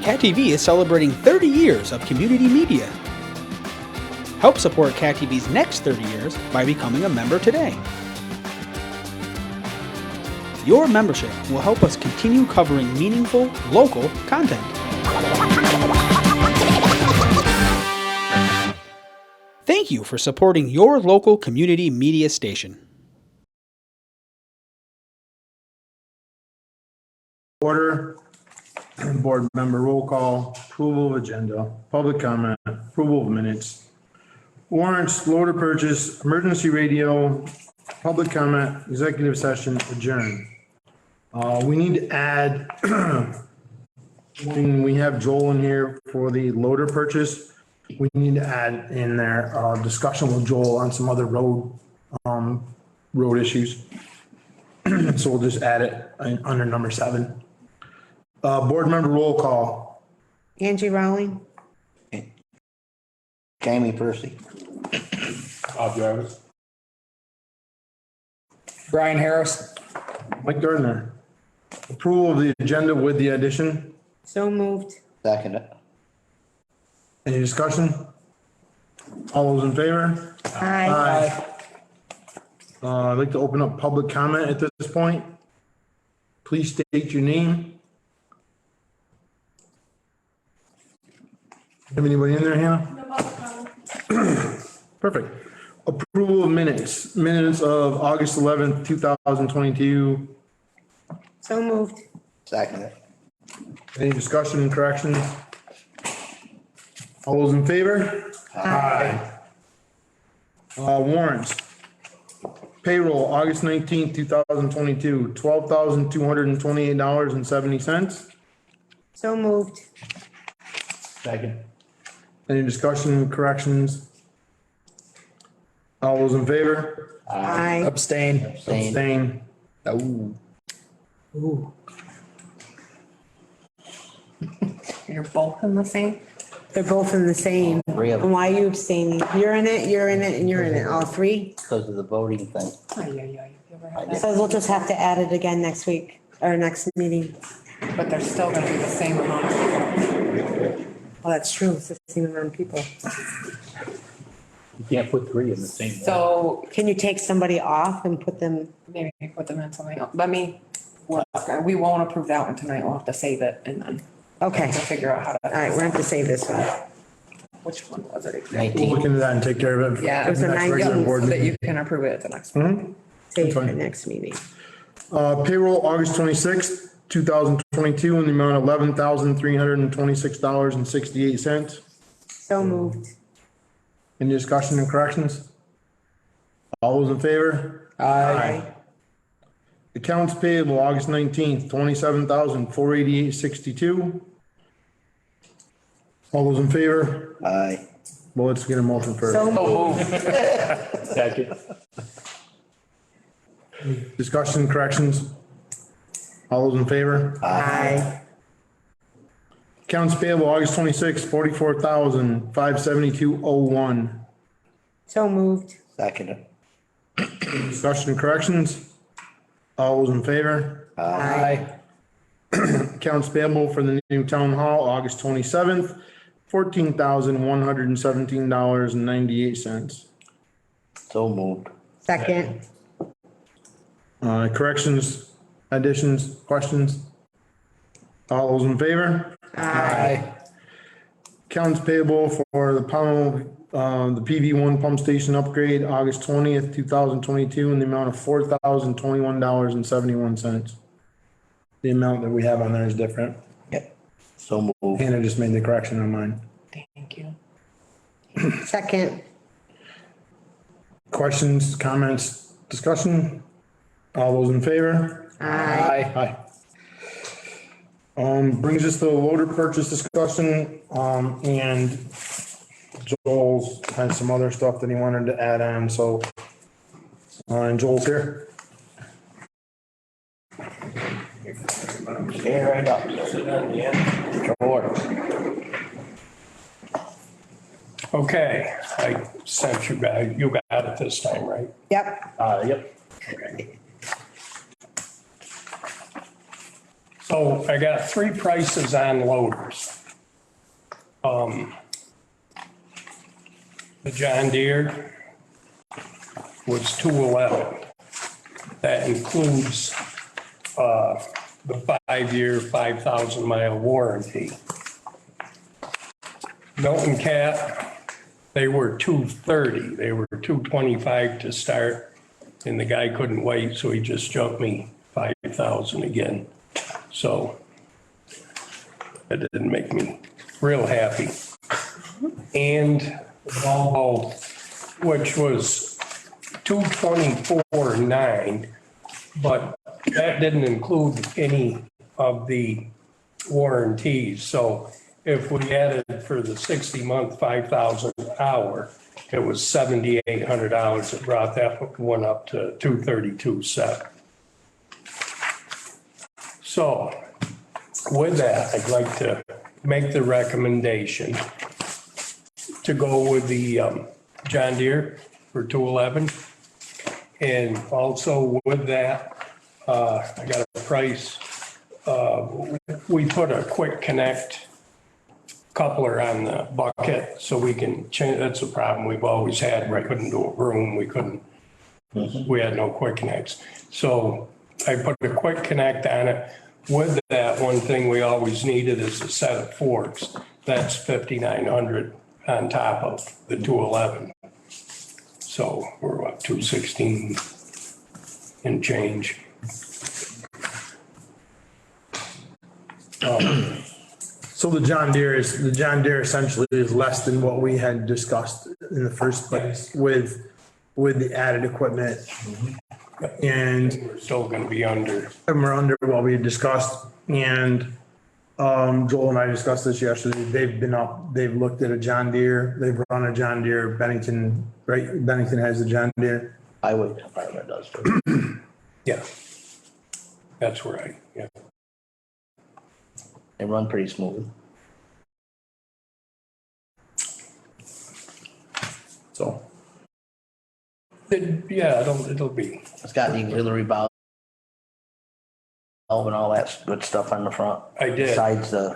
Cat TV is celebrating 30 years of community media. Help support Cat TV's next 30 years by becoming a member today. Your membership will help us continue covering meaningful, local content. Thank you for supporting your local community media station. Order, board member roll call, approval of agenda, public comment, approval of minutes, warrants, loader purchase, emergency radio, public comment, executive session, adjourn. We need to add, when we have Joel in here for the loader purchase, we need to add in there, discussion with Joel on some other road issues. So we'll just add it under number 7. Board member roll call. Angie Rowling. Jamie Percy. Bob Jarvis. Brian Harris. Mike Gardner. Approval of the agenda with the addition. So moved. Second it. Any discussion? All those in favor? Aye. I'd like to open up public comment at this point. Please state your name. Have anybody in there, Hannah? Perfect. Approval of minutes. Minutes of August 11th, 2022. So moved. Second it. Any discussion and corrections? All those in favor? Aye. Warrants. Payroll, August 19th, 2022, $12,228.70. So moved. Second. Any discussion and corrections? All those in favor? Aye. Abstain. Abstain. Ooh. Ooh. You're both in the same? They're both in the same. Three of them. And why are you abstaining? You're in it, and you're in it. All three? Because of the voting thing. Oh, yeah. You ever had that? So we'll just have to add it again next week, or next meeting. But they're still gonna be the same amount of people. Well, that's true. It's the same amount of people. You can't put 3 in the same one. So Can you take somebody off and put them? maybe put them in something else. But I mean, we won't approve that one tonight. We'll have to save it and then Okay. we'll figure out how All to, right, we're gonna have to save this one. which one was it? We'll 19. look into that and take care of it. Yeah. It was a Next regular 19. board So that meeting. you can approve it at the next one. Save for fine. next meeting. Payroll, August 26th, 2022, in the amount of $11,326.68. So moved. Any discussion and corrections? All those in favor? Aye. Accounts payable, August 19th, $27,488.62. All those in favor? Aye. Well, let's get a motion first. So moved. Second. Discussion and corrections? All those in favor? Aye. Accounts payable, August 26th, $44,572.01. So moved. Second it. Discussion and corrections? All those in favor? Aye. Accounts payable for the new town hall, August 27th, $14,117.98. So moved. Second. Corrections, additions, questions? All those in favor? Aye. Accounts payable for the Pownal, the PV1 pump station upgrade, August 20th, 2022, in the amount of $4,021.71. The amount that we have on there is different. Yep. So moved. Hannah just made the correction on mine. Thank you. Second. Questions, comments, discussion? All those in favor? Aye. Aye. Brings us to the loader purchase discussion, and Joel's had some other stuff that he wanted to add on, so, and Joel's here. Stay right up. Sure. Okay, I sent you back, you got it this time, right? Yep. Yep. Okay. So I got 3 prices on loaders. The John Deere was 211. That includes the 5-year, 5,000 mile warranty. Milton Cat, they were 230. They were 225 to start, and the guy couldn't wait, so he just jumped me 5,000 again. So that didn't make me real happy. And Volvo, which was 224.9, but that didn't include any of the warranties. So if we added for the 60-month, 5,000 hour, it was $7,800. It brought that one up to 232.7. So with that, I'd like to make the recommendation to go with the John Deere for 211. And also with that, I got a price. We put a quick connect coupler on the bucket so we can change. That's a problem we've always had. We couldn't do a broom. We couldn't, we had no quick connects. So I put a quick connect on it. With that, one thing we always needed is a set of forks. That's $5,900 on top of the 211. So we're up 216 and change. So the John Deere essentially is less than what we had discussed in the first place with the added equipment. And We're still gonna be under. we're under what we had discussed. And Joel and I discussed this yesterday. They've looked at a John Deere, they've run a John Deere, Bennington, right? Bennington has a John Deere. Highway department does too. Yeah. That's right, yeah. They run pretty smooth. So Yeah, it'll be. It's got the auxiliary valve and all that good stuff on the front. I did. Besides the,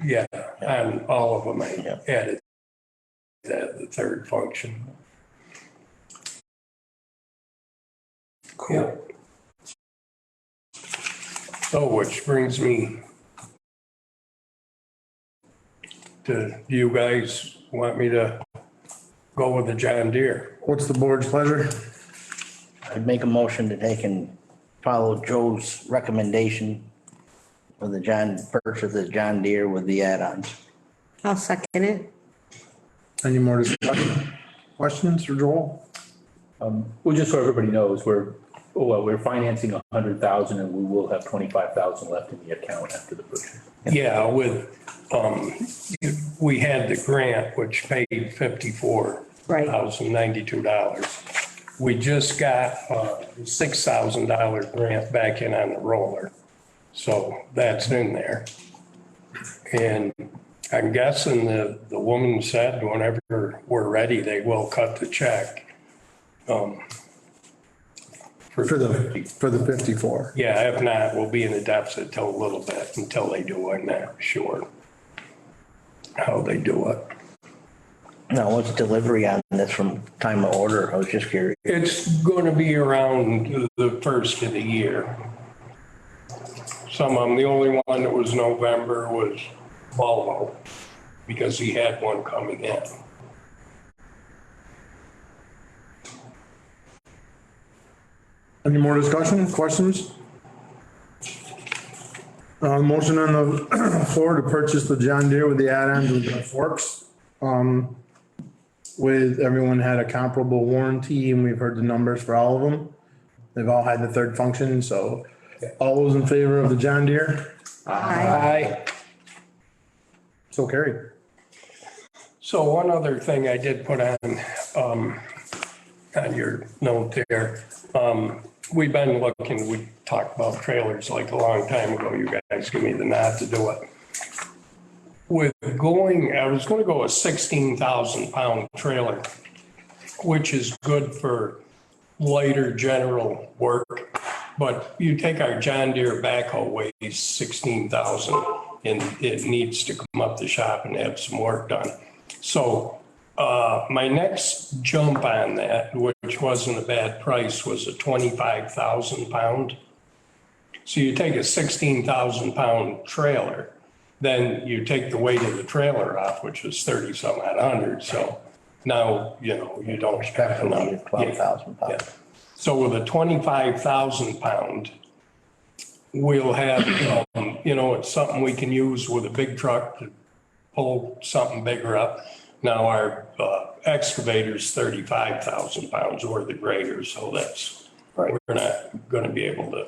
Yeah, on all of them, I Yeah. added the third function. Cool. So, which brings me to, do you guys want me to go with the John Deere? what's the board's pleasure? I'd make a motion that they can follow Joe's recommendation for the purchase of the John Deere with the add-ons. I'll second it. Any more discussion? Questions for Joel? Well, just so everybody knows, we're financing 100,000 and we will have 25,000 left in the account after the purchase. Yeah, with, we had the grant, which paid $54,092. We just got a $6,000 grant back in on the roller. So that's in there. And I'm guessing the woman said whenever we're ready, they will cut the check. For the 54. Yeah, if not, we'll be in a deficit till a little bit until they do it. I'm not sure how they do it. Now, what's delivery on this from time of order? I was just curious. It's going to be around the first of the year. Some of them, the only one that was November was Volvo because he had one coming in. Any more discussion, questions? Motion on the floor to purchase the John Deere with the add-ons with the forks. With everyone had a comparable warranty and we've heard the numbers for all of them. They've all had the third function, so all those in favor of the John Deere? Aye. So carried. So one other thing I did put on your note there, we've been looking, we talked about trailers like a long time ago. You guys give me the nod to do it. I was going to go a 16,000 pound trailer, which is good for lighter general work. But you take our John Deere backhoe weighs 16,000 and it needs to come up the shop and have some work done. So my next jump on that, which wasn't a bad price, was a 25,000 pound. So you take a 16,000 pound trailer, then you take the weight of the trailer off, which is 30 some odd hundred. So now, you don't have enough. 12,000 pounds. Yeah. So with a 25,000 pound, we'll have, it's something we can use with a big truck to pull something bigger up. Now our excavator's 35,000 pounds worth of grader, so that's, Right. we're not gonna be able to,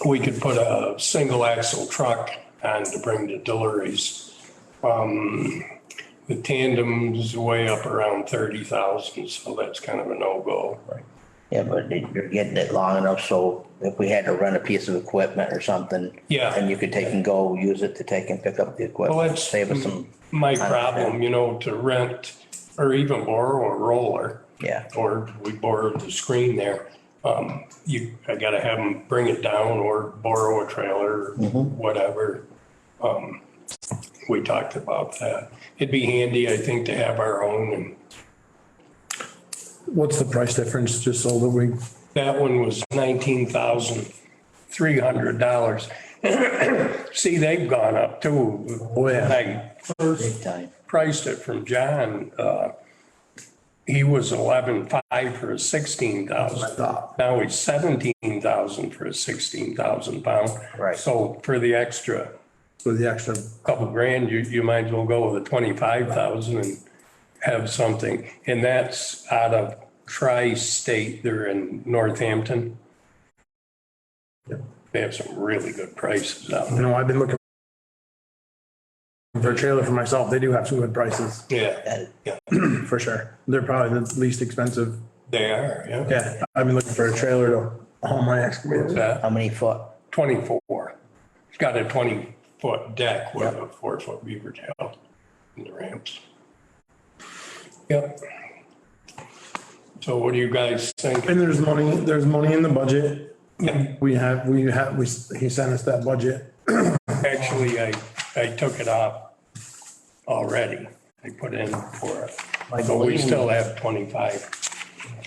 we could put a single axle truck on to bring the deliveries. The tandem's way up around 30,000, so that's kind of a no-go. Right. Yeah, but you're getting it long enough, so if we had to rent a piece of equipment or something. Yeah. And you could take and go use it to take and pick up the Well, equipment, that's save us some. my time. problem, to rent or even borrow a roller. Yeah. Or we borrowed the screen there. I gotta have them bring it down or borrow a trailer or whatever. We talked about that. It'd be handy, I think, to have our own, and What's the price difference, just so that we, that one was $19,300. See, they've gone up too. Oh, yeah. When I first Big time. priced it from John, he was 11,500 for a 16,000. I thought. Now he's 17,000 for a 16,000 pound. Right. So for the extra with the extra, couple grand, you might as well go with a 25,000 and have something. And that's out of Tri-State. They're in Northampton. They have some really good prices out there. I've been looking for a trailer for myself. They do have some good prices, Yeah, yeah, for sure. They're probably the least expensive. they are, yeah. Yeah, I've been looking for a trailer to haul my excavator. That How many foot? 24. It's got a 20-foot deck with a 4-foot beaver tail in the ramps. Yep. So what do you guys think? And there's money in the budget. Yeah. He sent us that budget. Actually, I took it off already. I put in for it. But we still have 25.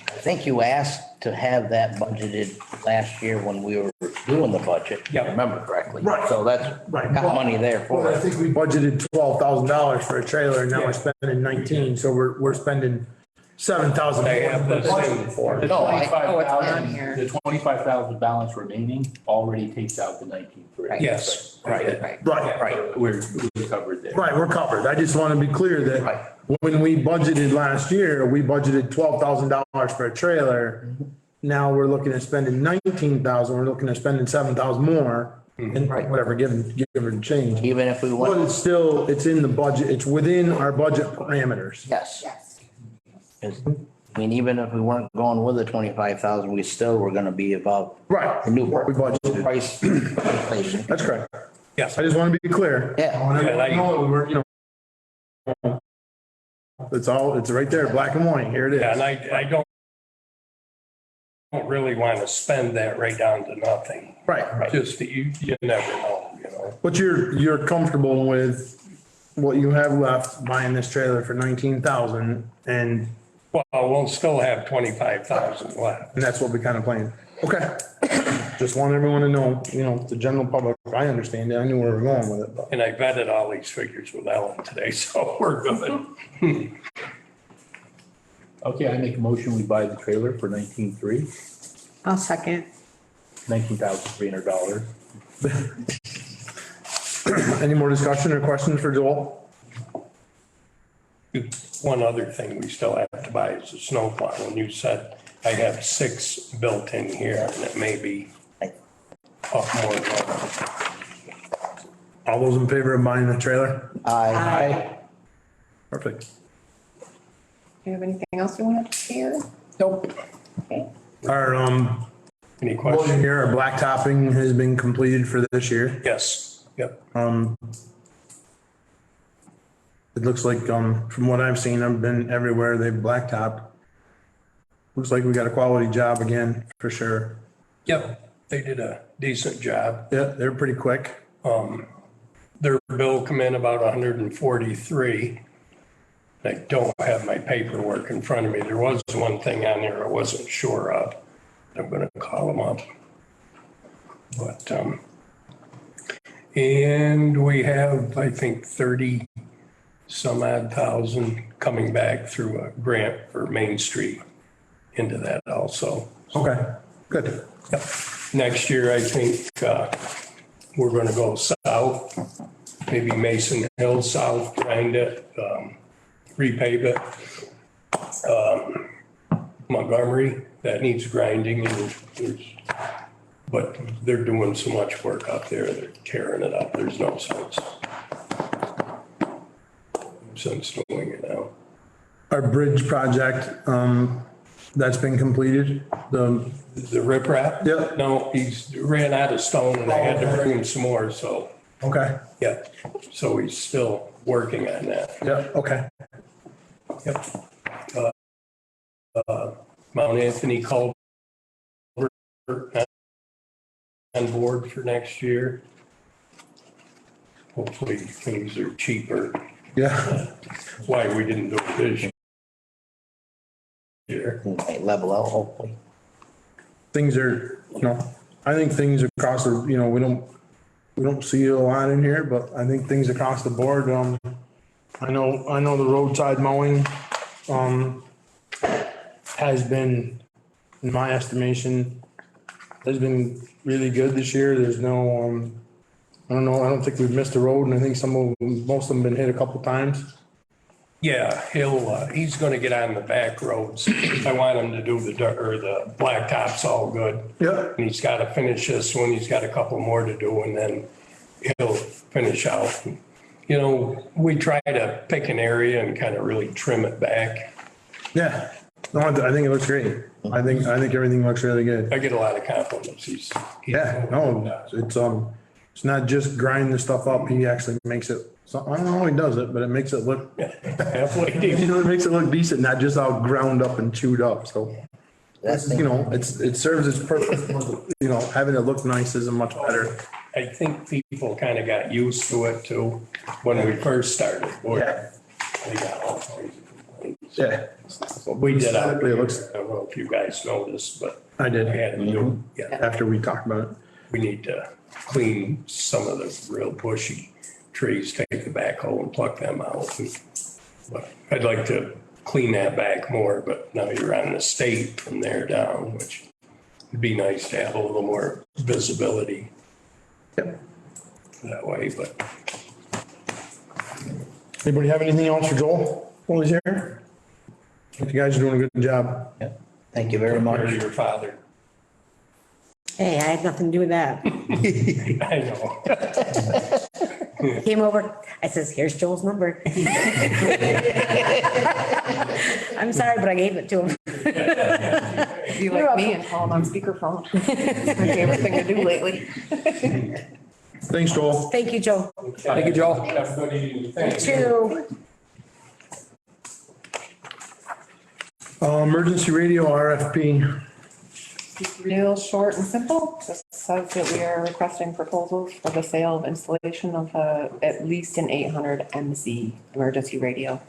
I think you asked to have that budgeted last year when we were doing the budget. If I Yep. remember correctly. Right. So that's Right. got money there for Well, I it. think we budgeted $12,000 for a trailer and now Yeah. we're spending 19, so we're spending 7,000. They have this in for. The No, oh, it's on 25,000, here. the 25,000 balance remaining already takes out the 19,300. Yes. Right. Right, We're covered there. right, we're covered. I just want to be clear Right. that when we budgeted last year, we budgeted $12,000 for a trailer. Now we're looking at spending 19,000, we're looking at spending 7,000 more and whatever, give and change. Even if we But want, it's still, it's in the budget, it's within our budget parameters. yes. 'Cause, I mean, even if we weren't going with the 25,000, we still were gonna be above Right. the new What we budgeted. price inflation. That's correct. Yes. I just want to be clear. Yeah. I want everyone to Yeah, know that we were, it's right there, black and white. Here it Yeah, and is. I don't really want to spend that right down to nothing. Right. Just that you never know. But you're comfortable with what you have left buying this trailer for 19,000 and Well, we'll still have 25,000 left. that's what we kind of planned. Okay. Just want everyone to know, the general public, I understand it. I knew where we were going with it, but. And I vetted all these figures with Ellen today, so we're good. Okay, I make a motion, we buy the trailer for 19,300, I'll second. $19,300. Any more discussion or questions for Joel? One other thing we still have to buy is a snowplow. And you said I have 6 built in here and it may be up more. All those in favor of buying the trailer? Aye. Perfect. Do you have anything else you want to share? Nope. Okay. Our, Any motion questions? here, our blacktopping has been completed for this year. Yes. Yep. It looks like, from what I've seen, I've been everywhere, they've blacktopped. Looks like we got a quality job again, for sure. Yep. They did a decent job. Yeah, they're pretty quick. their bill come in about 143. I don't have my paperwork in front of me. There was one thing on there I wasn't sure of. I'm gonna call them up. But, and we have, I think, 30 some odd thousand coming back through a grant for Main Street into that also. Okay, good. Yep. Next year, I think, we're gonna go south, maybe Mason Hill South, grind it, repave it. Montgomery, that needs grinding and but they're doing so much work out there, they're tearing it up. There's no sense doing it now. Our bridge project, that's been completed, the riprap? Yeah. No, he's ran out of stone and I had to bring him some more, so, okay, yeah. So he's still working on that. yeah, okay. Yep. Mount Anthony culvert on board for next year. Hopefully things are cheaper. Yeah, Why we didn't do it this year. Might level out hopefully. things are, I think things across the, we don't see a lot in here, but I think things across the board, I know the roadside mowing, has been, in my estimation, has been really good this year. There's no, I don't know, I don't think we've missed a road, and I think most of them been hit a couple times. Yeah, he's gonna get on the back roads. I want him to do the blacktop's all good. Yeah. And he's gotta finish this one. He's got a couple more to do and then he'll finish out. We try to pick an area and kind of really trim it back. Yeah, no, I think it looks great. I think everything looks really good. I get a lot of compliments. Yeah, no, it's not just grinding the stuff up. He actually makes it, I don't know how he does it, but it makes it look, Halfway decent. it makes it look decent, not just all ground up and chewed up, so. That's, It serves its purpose, having it look nice isn't much better. I think people kind of got used to it too, when we first started. Boy, Yeah. they got all kinds of complaints. Yeah. We did out Aesthetically, it looks- there. I don't know if you guys noticed, but I I did, had to do, yeah, after we talked about it. we need to clean some of the real bushy trees, take the backhoe and pluck them out. But I'd like to clean that back more, but now you're on the state from there down, which would be nice to have a little more visibility. Yep. That way, but Anybody have anything else for Joel while he's here? You guys are doing a good job. thank you very much. or your father. Hey, I had nothing to do with that. I know. Came over, I says, here's Joel's number. I'm sorry, but I gave it to him. Be like me and call him on speakerphone. It's my favorite thing to do lately. Thanks, Joel. Thank you, Joe. Thank you, Joel. Have a good evening. Thank you. Two. Emergency radio RFP. Real short and simple. Just says that we are requesting proposals for the sale of installation of at least an 800 MZ emergency radio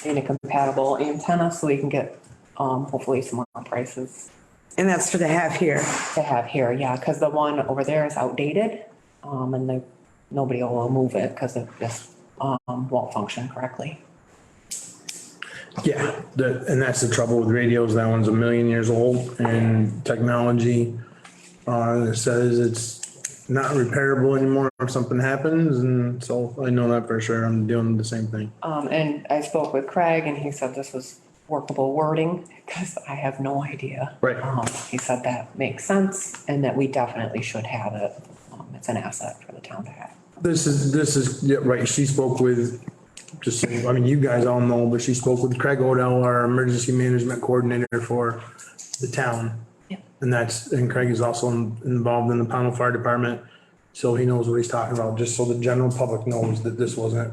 and a compatible antenna so we can get hopefully some more prices And that's for the half here. to have here. Yeah, because the one over there is outdated and nobody will move it because it just won't function correctly. Yeah, and that's the trouble with radios. That one's 1,000,000 years old, and technology says it's not repairable anymore if something happens, and so I know that for sure. I'm doing the same thing. And I spoke with Craig and he said this was workable wording because I have no idea. Right. He said that makes sense and that we definitely should have it. It's an asset for the town to have. This is, yeah, right. She spoke with, you guys all know, but she spoke with Craig Odell, our emergency management coordinator for the town. Yep. And Craig is also involved in the Pownal Fire Department. So he knows what he's talking about, just so the general public knows that this wasn't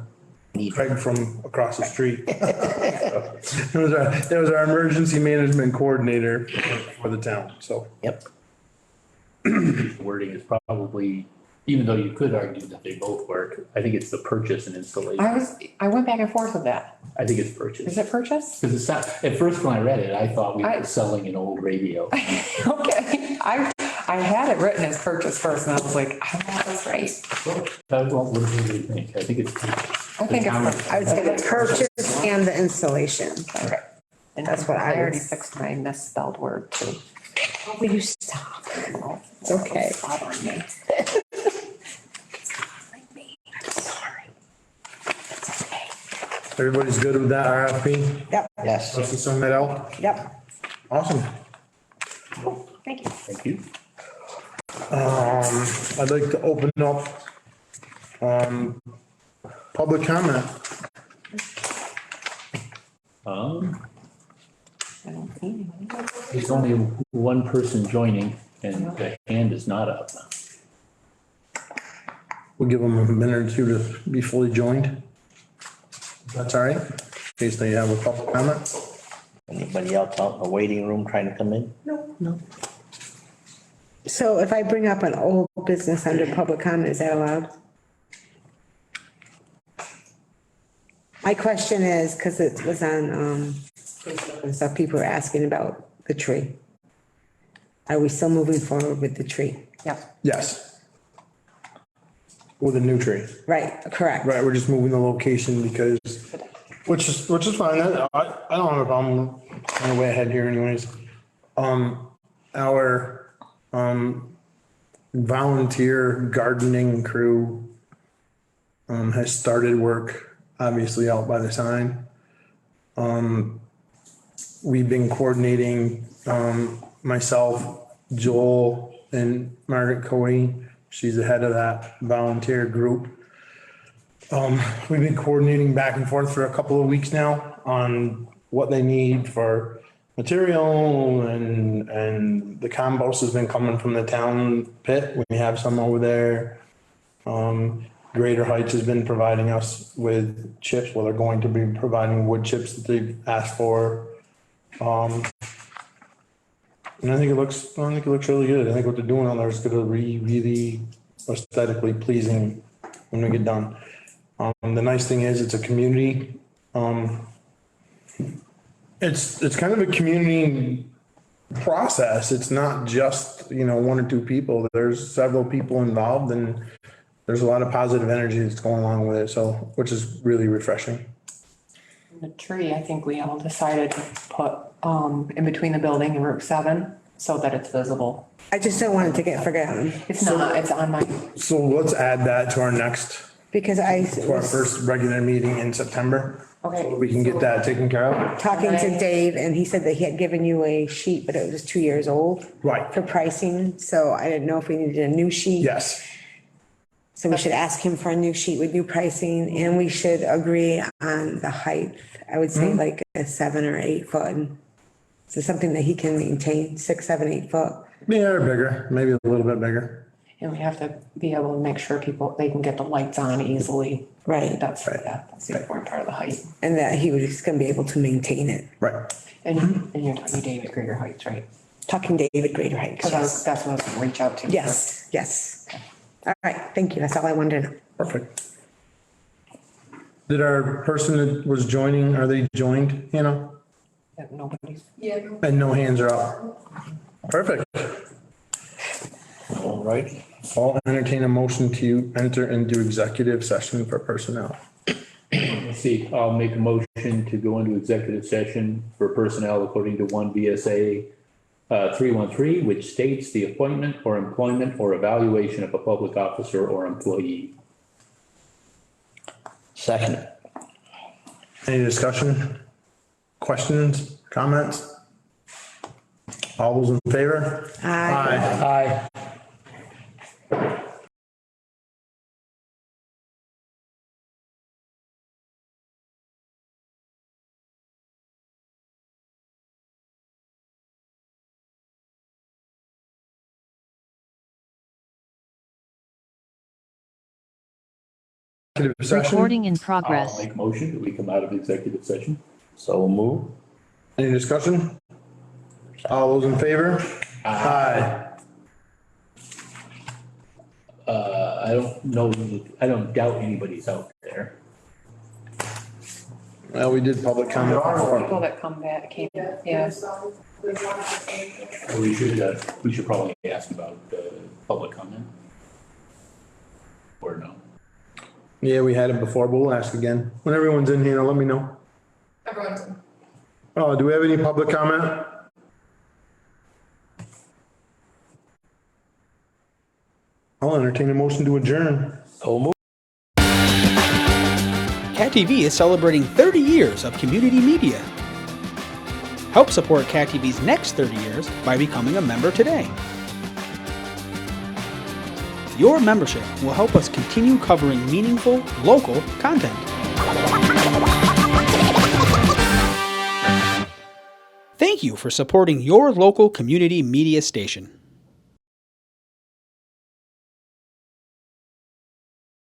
Craig from across the street. It was our emergency management coordinator for the town, so. Yep. Wording is probably even though you could argue that they both work, I think it's the purchase and installation. I went back and forth with that. I think it's purchase. Is it purchase? Because it's not, at first when I read it, I thought we were selling an old radio. Okay, I had it written as purchase first and I was like, I don't know if that's right. What do you think? I think it's purchase. I think it's. I would say the purchase and the installation. Okay. And That's what I already was- fixed my misspelled word too. Will you stop? It's okay. It's bothering me. I'm sorry. It's okay. Everybody's good with that RFP? Yep, Yes. Let's send that out. yep. Awesome. Thank you. Thank you. I'd like to open up, public comment. I don't see anyone. There's only one person joining and the hand is not up. We'll give them a minute or two to be fully joined. That's all right, in case they have a public comment. Anybody else out in the waiting room trying to come in? So if I bring up an old business under public comment, is that allowed? My question is, because it was on, Facebook and stuff, people were asking about the tree. Are we still moving forward with the tree? Yep. Yes. With a new tree. Right, correct. Right, we're just moving the location because, which is fine. I don't have a problem. I'm way ahead here anyways. Our, volunteer gardening crew, has started work, obviously out by the sign. We've been coordinating, myself, Joel and Margaret Cody. She's the head of that volunteer group. We've been coordinating back and forth for a couple of weeks now on what they need for material and the compost has been coming from the town pit. We have some over there. Greater Heights has been providing us with chips. Well, they're going to be providing wood chips that they've asked for. And I think it looks really good. I think what they're doing on there is gonna be really aesthetically pleasing when we get done. The nice thing is it's a community, it's kind of a community process. It's not just, one or two people. There's several people involved and there's a lot of positive energy that's going along with it. So, which is really refreshing. The tree, I think we all decided to put, in between the building and Route 7 so that it's visible. I just don't want it to get forgotten It's not, it's on my, So let's add that to our next, because I to our was first regular meeting in September. okay. We can get that taken care of. talking to Dave and he said that he had given you a sheet, but it was 2 years old. Right. For pricing, so I didn't know if we needed a new sheet. Yes. So we should ask him for a new sheet with new pricing and we should agree on the height. I would say like a 7 or 8 foot. So something that he can maintain, 6, 7, 8 foot. Yeah, or bigger, maybe a little bit bigger. And we have to be able to make sure they can get the lights on easily. Right. That's the important part of the height. And that he was gonna be able to maintain it. Right. And you're talking David Greater Heights, right? Talking David Greater Heights. Because that's what I was gonna reach out to. Yes, yes. All right, thank you. That's all I wanted to know. Perfect. Did our person that was joining, are they joined, That nobody's. And no hands are up? Perfect. All right. I'll entertain a motion to enter into executive session for personnel. Let's see, I'll make a motion to go into executive session for personnel according to 1 VSA 313, which states the appointment or employment or evaluation of a public officer or employee. Second. Any discussion? Questions, comments? All those in favor? Aye. Aye. Executive session. Recording in I'll progress. make a motion that we come out of executive session. So move. Any discussion? All those in favor? Aye. I don't know, I don't doubt anybody's out there. Well, we did public comment People before. that come back, yeah. We should probably ask about public comment. Or no? Yeah, we had it before, but we'll ask again. When everyone's in here, let me know. Everyone's. Oh, do we have any public comment? I'll entertain a motion to adjourn. Cat TV is celebrating 30 years of community media. Help support Cat TV's next 30 years by becoming a member today. Your membership will help us continue covering meaningful, local content. Thank you for supporting your local community media station.